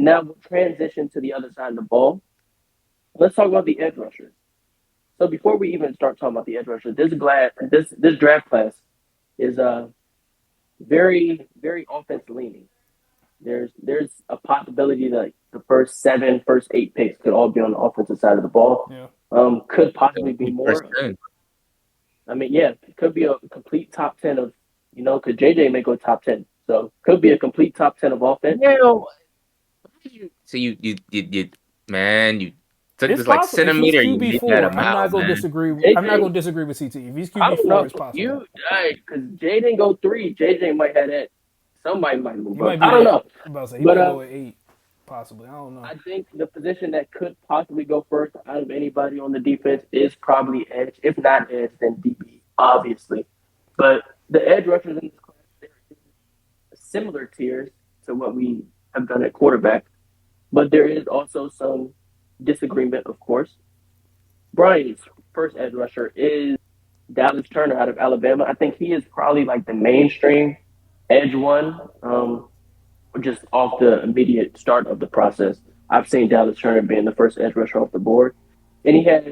now we'll transition to the other side of the ball. Let's talk about the edge rushers. So before we even start talking about the edge rushers, this draft class is very very offense leaning. There's a possibility that the first seven, first eight picks could all be on the offensive side of the ball. Yeah. Could Yeah, possibly be first more. 10. I mean, yeah, it could be a complete top 10 of, because JJ may go top 10. So could be a complete top 10 of offense. Hell, so you man, you took It's this like possible if he's centimeter, you QB made that a four. I'm mile, not gonna man. disagree. I'm not JJ, gonna disagree with CT. If he's I QB don't four, know. it's possible. You, because Jay didn't go three. JJ might have that. Somebody might move He up. might I be don't at. know. I'm about to say he But might go at 8, possibly. I don't know. I think the position that could possibly go first out of anybody on the defense is probably edge. If not edge, then DB, obviously. But the edge rushers in this class, they're similar tiers to what we have done at quarterback. But there is also some disagreement, of course. Brian's first edge rusher is Dallas Turner out of Alabama. I think he is probably like the mainstream edge one, just off the immediate start of the process. I've seen Dallas Turner being the first edge rusher off the board. And he has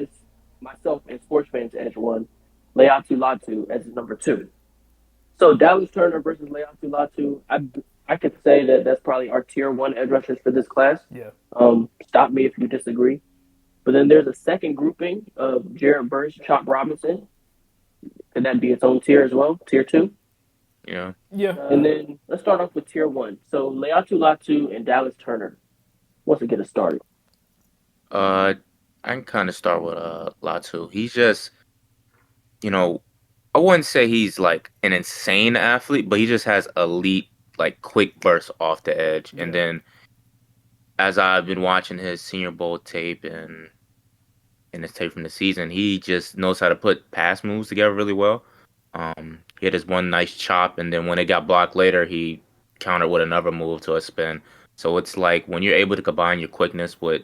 myself and sports fans edge one, Leatu Latu as his number two. So Dallas Turner versus Leatu Latu, I could say that that's probably our tier one edge rushers for this class. Yeah. Stop me if you disagree. But then there's a second grouping of Jared Verse, Chop Robinson. Could that be its own tier as well? Tier two? Yeah. Yeah. And then let's start off with tier one. So Leatu Latu and Dallas Turner. Wants to get us started. Uh, I can kind of start with Latu. He's just, you know, I wouldn't say he's like an insane athlete, but he just has elite like quick bursts off the edge. And Yeah. then as I've been watching his Senior Bowl tape and his tape from the season, he just knows how to put pass moves together really well. He had his one nice chop, and then when it got blocked later, he countered with another move to a spin. So it's like when you're able to combine your quickness with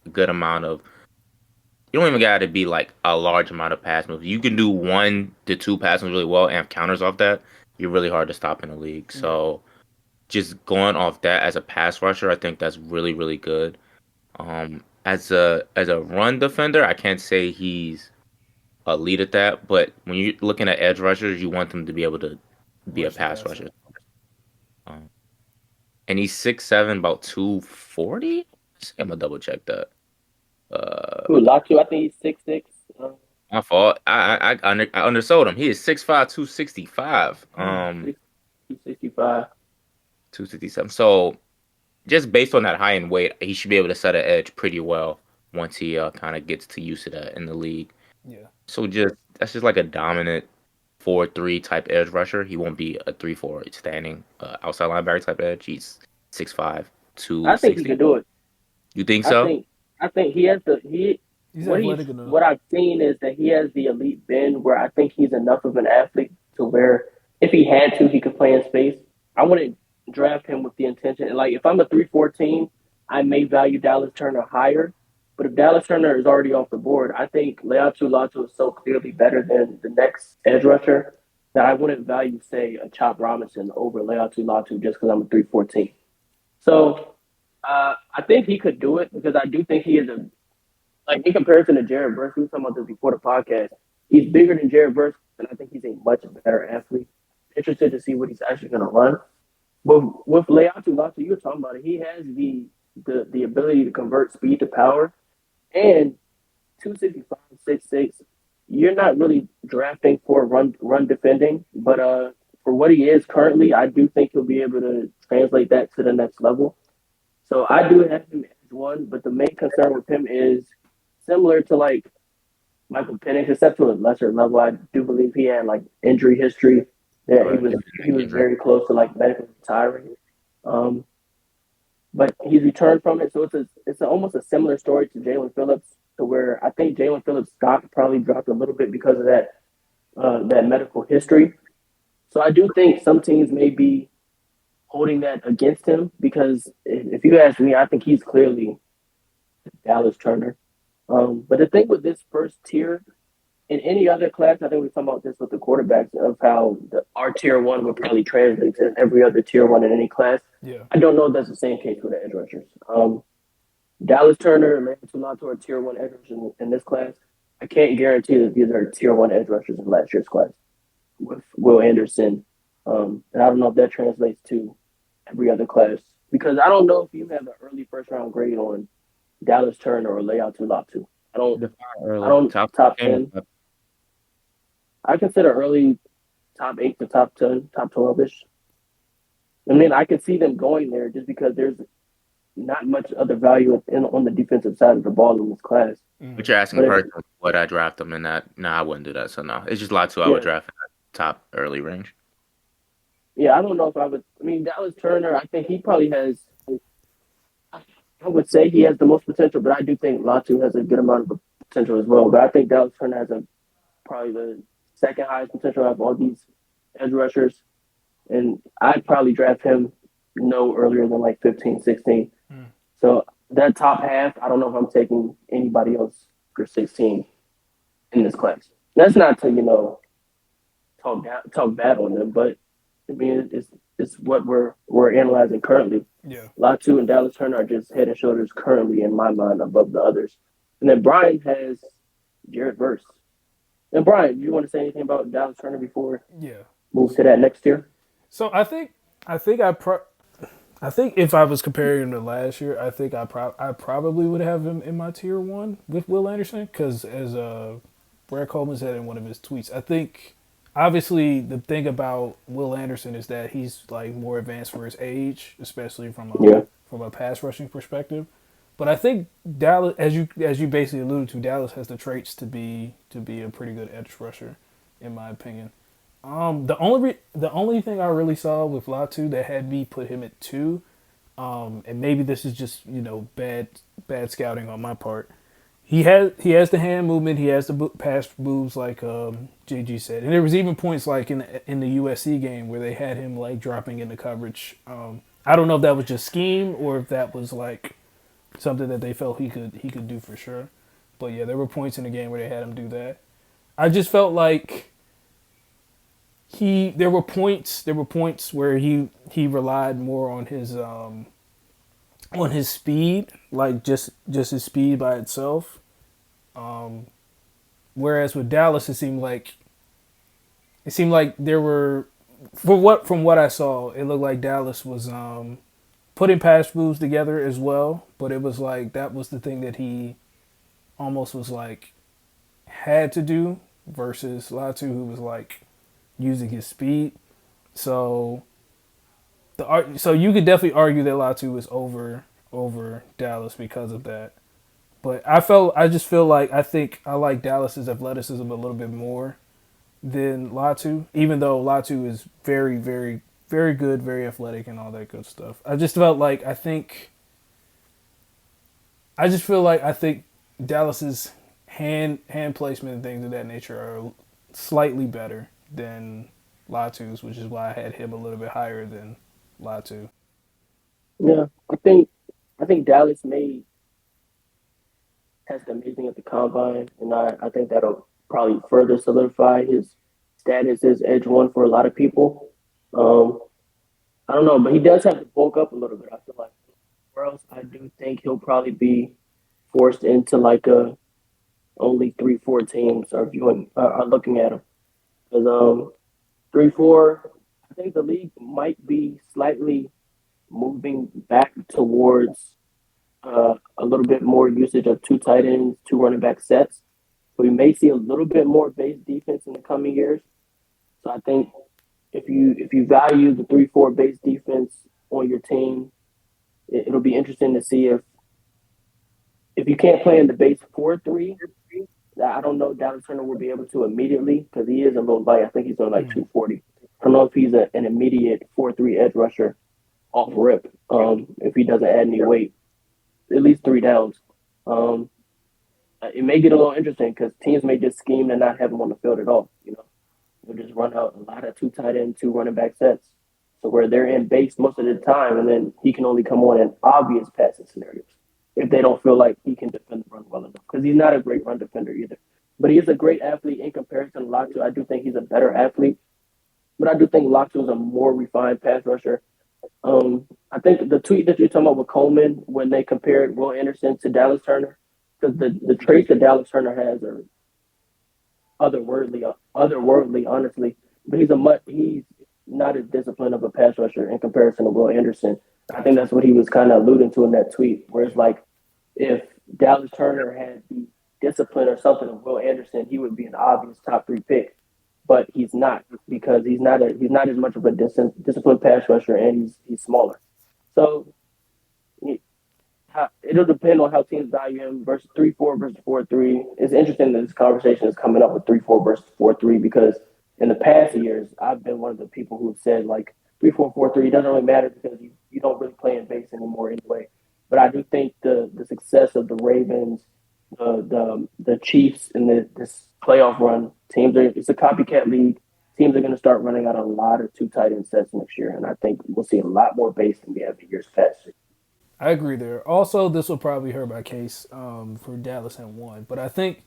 a good amount of, you don't even got to be like a large amount of pass moves. You can do 1 to 2 pass moves really well and have counters off that. You're really hard to stop in the league. Yeah. So just going off that as a pass rusher, I think that's really really good. As a run defender, I can't say he's elite at that, but when you're looking at edge rushers, you want them to be able to be a Rush the pass passer. rusher. Um, and he's 6'7", about 240. I'm gonna double check that. Who, Latu? I think he's 6'6". My fault. I undersold him. He is 6'5", 265. Hmm. 265. 267. So just based on that high end weight, he should be able to set an edge pretty well once he kind of gets to use of that in the league. Yeah. So just that's just like a dominant 4-3 type edge rusher. He won't be a 3-4 standing outside linebacker type edge. He's 6'5", I think he 260. could do it. You think I so? think I think he has the he He's athletic enough. what I've seen is that he has the elite bend where I think he's enough of an athlete to where if he had to, he could play in space. I wouldn't draft him with the intention. Like if I'm a 3-4 team, I may value Dallas Turner higher. But if Dallas Turner is already off the board, I think Leatu Latu is so clearly better than the next edge rusher that I wouldn't value, say, a Chop Robinson over Leatu Latu just because I'm a 3-4 team. So I think he could do it because I do think he is a like in comparison to Jared Verse. We were talking about this before the podcast. He's bigger than Jared Verse, and I think he's a much better athlete. Interested to see what he's actually going to run. But with Leatu Latu, you were talking about it. He has the ability to convert speed to power, and 265, 6'6". You're not really drafting for run defending, but for what he is currently, I do think he'll be able to translate that to the next level. So I do have him as one, but the main concern with him is similar to like Michael Penix, except to a lesser level. I do believe he had like injury history that he Right. was he was Injury. very close to like medically retiring. Um, but he's returned from it, so almost a similar story to Jalen Phillips, to where I think Jalen Phillips' stock probably dropped a little bit because of that medical history. So I do think some teams may be holding that against him because if you ask me, I think he's clearly Dallas Turner. But the thing with this first tier, in any other class, I think we talked about this with the quarterbacks of how our tier one would probably translate to every other tier one in any class. Yeah. I don't know if that's the same case with the edge rushers. Dallas Turner and Larry Tunato are tier one edge rushers in this class. I can't guarantee that these are tier one edge rushers in last year's class with Will Anderson. And I don't know if that translates to every other class because I don't know if you have an early first round grade on Dallas Turner or Leao Tulatu. I don't. Define I early. don't Top top 10 or 10. top. I consider early top 8 to top 10, top 12 ish. I mean, I could see them going there just because there's not much other value on the defensive side of the ball in this class. But you're asking But if, personally, would I draft them in that? No, I wouldn't do that. So no, it's just Latu I would yeah, draft in that top early range. yeah, I don't know if I would. I mean, Dallas Turner, I think he probably has. I would say he has the most potential, but I do think Latu has a good amount of potential as well. But I think Dallas Turner has probably the second highest potential out of all these edge rushers, and I'd probably draft him no earlier than like 15, 16. Mm. So that top half, I don't know if I'm taking anybody else for 16 in this class. That's not to talk bad on them, but I mean it's what we're analyzing currently. Yeah. Latu and Dallas Turner are just head and shoulders currently in my mind above the others. And then Brian has Jared Verse. And Brian, do you want to say anything about Dallas Turner before Yeah. we move to that next year? So I think if I was comparing him to last year, I think I probably would have him in my tier one with Will Anderson because as Brad Coleman said in one of his tweets, I think obviously the thing about Will Anderson is that he's like more advanced for his age, especially Yeah. from a pass rushing perspective. But I think Dallas, as you basically alluded to, Dallas has the traits to be a pretty good edge rusher, in my opinion. The only thing I really saw with Latu that had me put him at 2, and maybe this is just bad scouting on my part. He has the hand movement, he has the pass moves like JG said, and there was even points like in the USC game where they had him like dropping into coverage. I don't know if that was just scheme or if that was like something that they felt he could do for sure. But yeah, there were points in the game where they had him do that. I just felt like there were points where he relied more on his speed, like just his speed by itself. Whereas with Dallas, it seemed like there were from what I saw, it looked like Dallas was putting pass moves together as well, but it was like that was the thing that he almost was like had to do versus Latu, who was like using his speed. So so you could definitely argue that Latu was over Dallas because of that. But I just feel like I think I like Dallas's athleticism a little bit more than Latu, even though Latu is very, very, very good, very athletic, and all that good stuff. I just feel like I think Dallas's hand placement and things of that nature are slightly better than Latu's, which is why I had him a little bit higher than Latu. Yeah. I think Dallas made test amazing at the combine, and I think that'll probably further solidify his status as edge one for a lot of people. Um, I don't know, but he does have to bulk up a little bit. I feel like, or else I do think he'll probably be forced into like a only 3-4 teams are viewing are looking at him because 3-4. I think the league might be slightly moving back towards a little bit more usage of two tight ends, two running back sets. So we may see a little bit more base defense in the coming years. So I think if you value the 3-4 base defense on your team, it'll be interesting to see if you can't play in the base 4-3. I don't know if Dallas Turner will be able to immediately because he is a little light. I think he's on like 240. I don't know if he's an immediate 4-3 edge rusher off rip. If he doesn't add any weight, at least 3 downs. Um, it may get a little interesting because teams may just scheme to not have him on the field at all. They'll just run out a lot of two tight end, two running back sets. So where they're in base most of the time, and then he can only come on in obvious passing scenarios if they don't feel like he can defend the run well enough. Because he's not a great run defender either. But he is a great athlete in comparison to Latu. I do think he's a better athlete. but I do think Latu is a more refined pass rusher. I think the tweet that you're talking about with Coleman when they compared Will Anderson to Dallas Turner, because the traits that Dallas Turner has are otherworldly, honestly. But he's not as disciplined of a pass rusher in comparison to Will Anderson. I think Gotcha. that's what he was kind of alluding to in that tweet, where it's like if Dallas Turner had the discipline or something of Will Anderson, he would be an obvious top three pick. But he's not because he's not as much of a disciplined pass rusher, and he's smaller. So it'll depend on how teams value him versus 3-4 versus 4-3. It's interesting that this conversation is coming up with 3-4 versus 4-3 because in the past years I've been one of the people who've said like 3-4-4-3 doesn't really matter because you don't really play in base anymore anyway. But I do think the success of the Ravens, the Chiefs in this playoff run, it's a copycat league. Teams are going to start running out a lot of two tight end sets next year, and I think we'll see a lot more base than we have in years past. I agree there. Also, this will probably hurt my case for Dallas and one, but I think,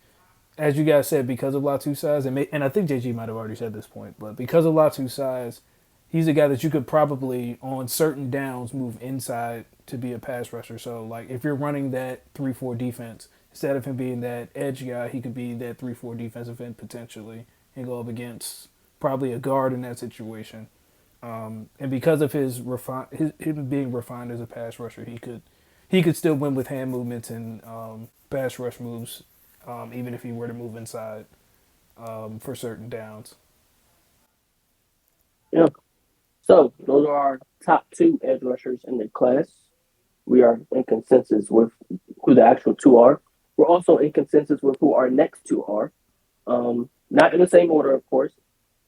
as you guys said, because of Latu's size, and I think JG might have already said this point, but because of Latu's size, he's a guy that you could probably on certain downs move inside to be a pass rusher. So like if you're running that 3-4 defense, instead of him being that edge guy, he could be that 3-4 defensive end potentially and go up against probably a guard in that situation. And because of him being refined as a pass rusher, he could still win with hand movements and pass rush moves, even if he were to move inside for certain downs. Yeah. So those are our top two edge rushers in the class. We are in consensus with who the actual two are. We're also in consensus with who our next two are. Not in the same order, of course.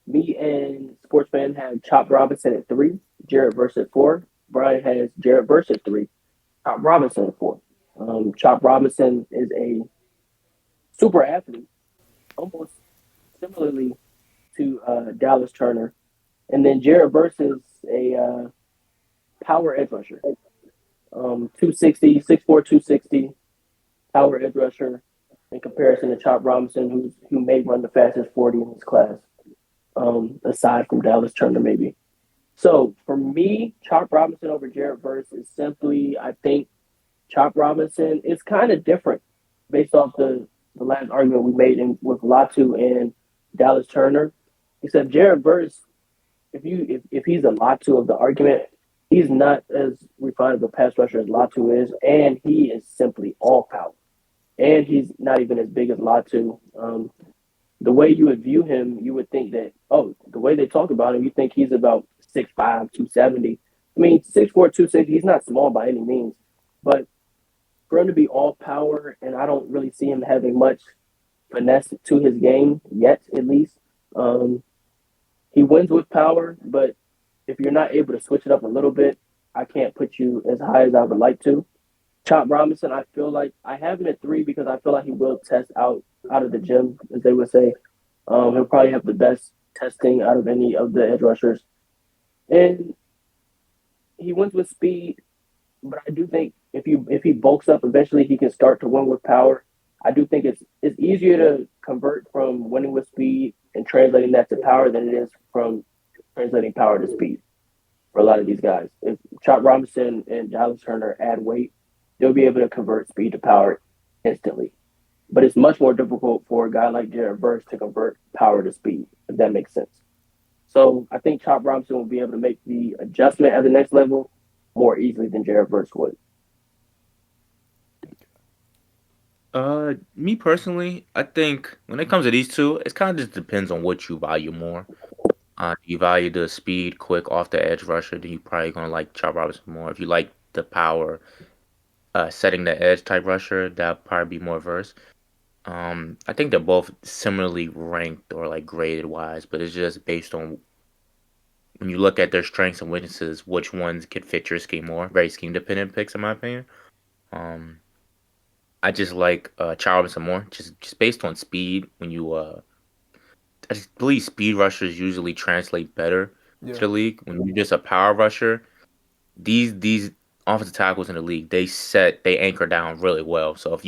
Me and SportsFan have Chop Robinson at three, Jared Verse at four. Brian has Jared Verse at three, Chop Robinson at four. Chop Robinson is a super athlete, almost similarly to Dallas Turner. And then Jared Verse is a power edge rusher. 260, 6'4", 260, power edge rusher in comparison to Chop Robinson, who may run the fastest 40 in his class, aside from Dallas Turner, maybe. So for me, Chop Robinson over Jared Verse is simply, I think, Chop Robinson is kind of different based off the last argument we made with Latu and Dallas Turner. Except Jared Verse, if he's a Latu of the argument, he's not as refined of a pass rusher as Latu is, and he is simply all power. And he's not even as big as Latu. The way you would view him, you would think that, the way they talk about him, you think he's about 6'5", 270. I mean, 6'4", 260, he's not small by any means. But for him to be all power, and I don't really see him having much finesse to his game yet, at least. He wins with power, but if you're not able to switch it up a little bit, I can't put you as high as I would like to. Chop Robinson, I feel like I have him at three because I feel like he will test out of the gym, as they would say. He'll probably have the best testing out of any of the edge rushers, and he wins with speed. But I do think if he bulks up, eventually he can start to win with power. I do think it's easier to convert from winning with speed and translating that to power than it is from translating power to speed for a lot of these guys. If Chop Robinson and Dallas Turner add weight, they'll be able to convert speed to power instantly. But it's much more difficult for a guy like Jared Verse to convert power to speed, if that makes sense. So I think Chop Robinson will be able to make the adjustment at the next level more easily than Jared Verse would. Me personally, I think when it comes to these two, it kind of just depends on what you value more. You value the speed, quick, off the edge rusher, then you probably gonna like Chop Robinson more. If you like the power, setting the edge type rusher, that probably be more verse. I think they're both similarly ranked or like graded wise, but it's just based on when you look at their strengths and weaknesses, which ones could fit your scheme more. Very scheme dependent picks, in my opinion. Um, I just like Chop Robinson more, just based on speed. I just believe speed rushers usually translate better to Yeah. the league. When you're just a power rusher, these offensive tackles in the league, they anchor down really well. So if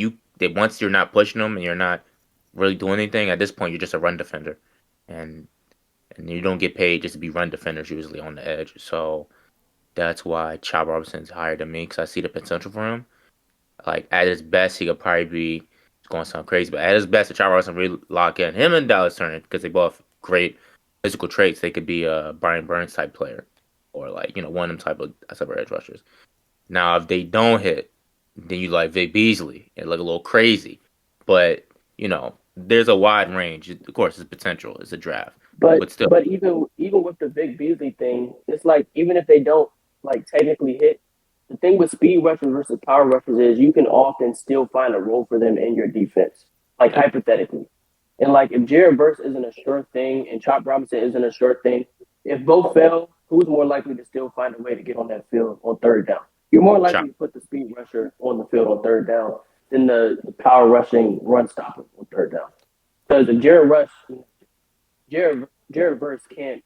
once you're not pushing them and you're not really doing anything, at this point you're just a run defender. And and you don't get paid just to be run defenders usually on the edge. So that's why Chop Robinson's higher than me because I see the potential for him. Like at his best, he could probably be. It's going to sound crazy, but at his best, if Chop Robinson really lock in him and Dallas Turner because they both great physical traits. They could be a Brian Burns type player, or like one of them type of edge rushers. Now, if they don't hit, then you like Vic Beasley and look a little crazy. But there's a wide range. Of course, it's potential. It's a draft, But but still, but even with the Vic Beasley thing, it's like even if they don't like technically hit, the thing with speed rushers versus power rushers is you can often still find a role for them in your defense, like yeah, hypothetically. And like if Jared Verse isn't a sure thing and Chop Robinson isn't a sure thing, if both fail, who's more likely to still find a way to get on that field on third down? You're more likely Chop. to put the speed rusher on the field on third down than the power rushing run stopper on third down. Because if Jared Verse can't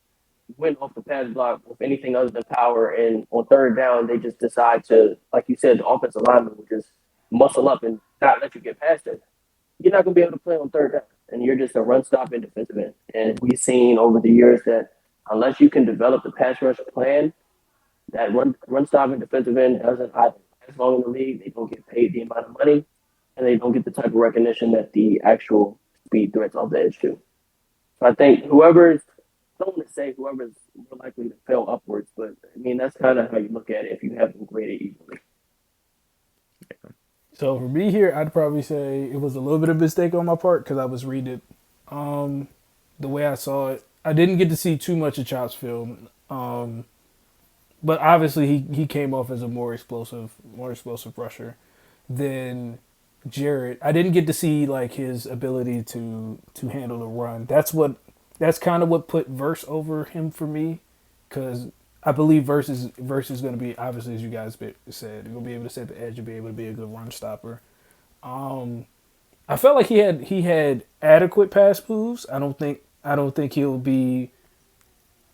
win off the pass block with anything other than power. And on third down, they just decide to, like you said, the offensive lineman will just muscle up and not let you get past it. You're not going to be able to play on third down. And you're just a run stop and defensive end. And we've seen over the years that unless you can develop the pass rush plan, that run stop and defensive end doesn't either last long in the league. They don't get paid the amount of money, and they don't get the type of recognition that the actual speed threats off the edge do. So I think I don't want to say whoever's more likely to fail upwards, but I mean that's kind of how you look at it if you have them graded equally. So for me here, I'd probably say it was a little bit of a mistake on my part because I was reading it the way I saw it. I didn't get to see too much of Chop's film, but obviously he came off as a more explosive rusher than Jarrett. I didn't get to see like his ability to handle the run. That's kind of what put Verse over him for me, because I believe Verse is going to be, obviously, as you guys said, you're going to be able to set the edge and be able to be a good run stopper. I felt like he had adequate pass moves. I don't think he'll be.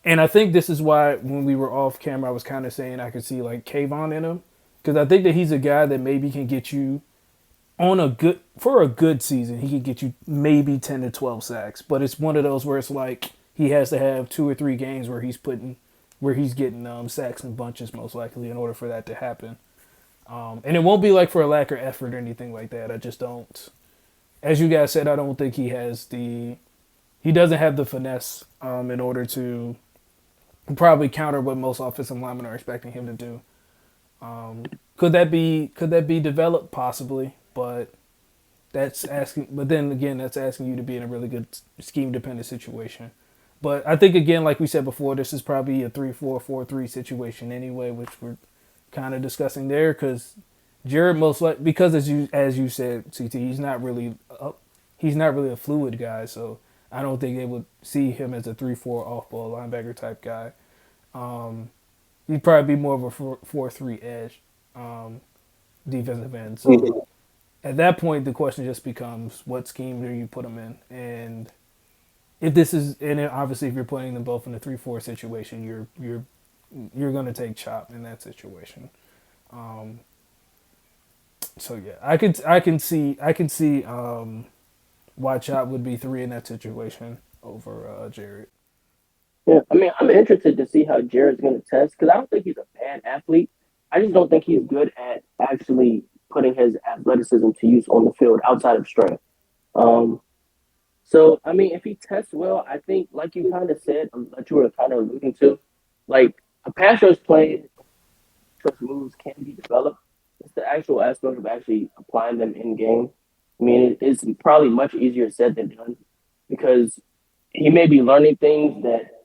And I think this is why when we were off camera, I was kind of saying I could see like Kayvon in him, because I think that he's a guy that maybe can get you for a good season. He could get you maybe 10 to 12 sacks, but it's one of those where it's like he has to have 2 or 3 games where he's getting sacks in bunches most likely in order for that to happen. And it won't be like for a lack of effort or anything like that. I just don't. As you guys said, I don't think he doesn't have the finesse in order to probably counter what most offensive linemen are expecting him to do. Could that be developed? Possibly, but that's asking. But then again, that's asking you to be in a really good scheme dependent situation. But I think again, like we said before, this is probably a 3-4-4-3 situation anyway, which we're kind of discussing there because Jared most likely, because as you said, CT, he's not really a fluid guy, so I don't think they would see him as a 3-4 off ball linebacker type guy. He'd probably be more of a 4-3 edge defensive end. So at that point, the question just becomes, what scheme do you put him in? And obviously if you're putting them both in a 3-4 situation, you're going to take Chop in that situation. So yeah, I can see why Chop would be 3 in that situation over Jared. Yeah, I mean, I'm interested to see how Jared's going to test because I don't think he's a bad athlete. I just don't think he's good at actually putting his athleticism to use on the field outside of strength. Um, so, I mean, if he tests well, I think, like you kind of said, that you were kind of alluding to, like a pass rush play, rush moves can be developed. It's the actual aspect of actually applying them in game. I mean, it's probably much easier said than done because he may be learning things that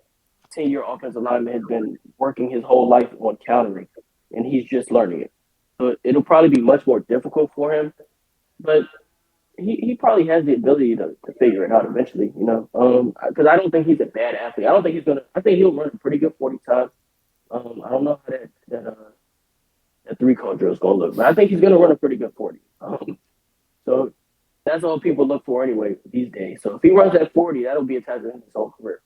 10-year offensive lineman has been working his whole life on countering, and he's just learning it. So it'll probably be much more difficult for him, but he probably has the ability to figure it out eventually, you know. Because I don't think he's a bad athlete. I don't think he's gonna. I think he'll run a pretty good 40 times. I don't know how that 3 cone drill is gonna look, but I think he's gonna run a pretty good 40. So that's all people look for anyway these days. So if he runs that 40, that'll be a touchdown in his whole career.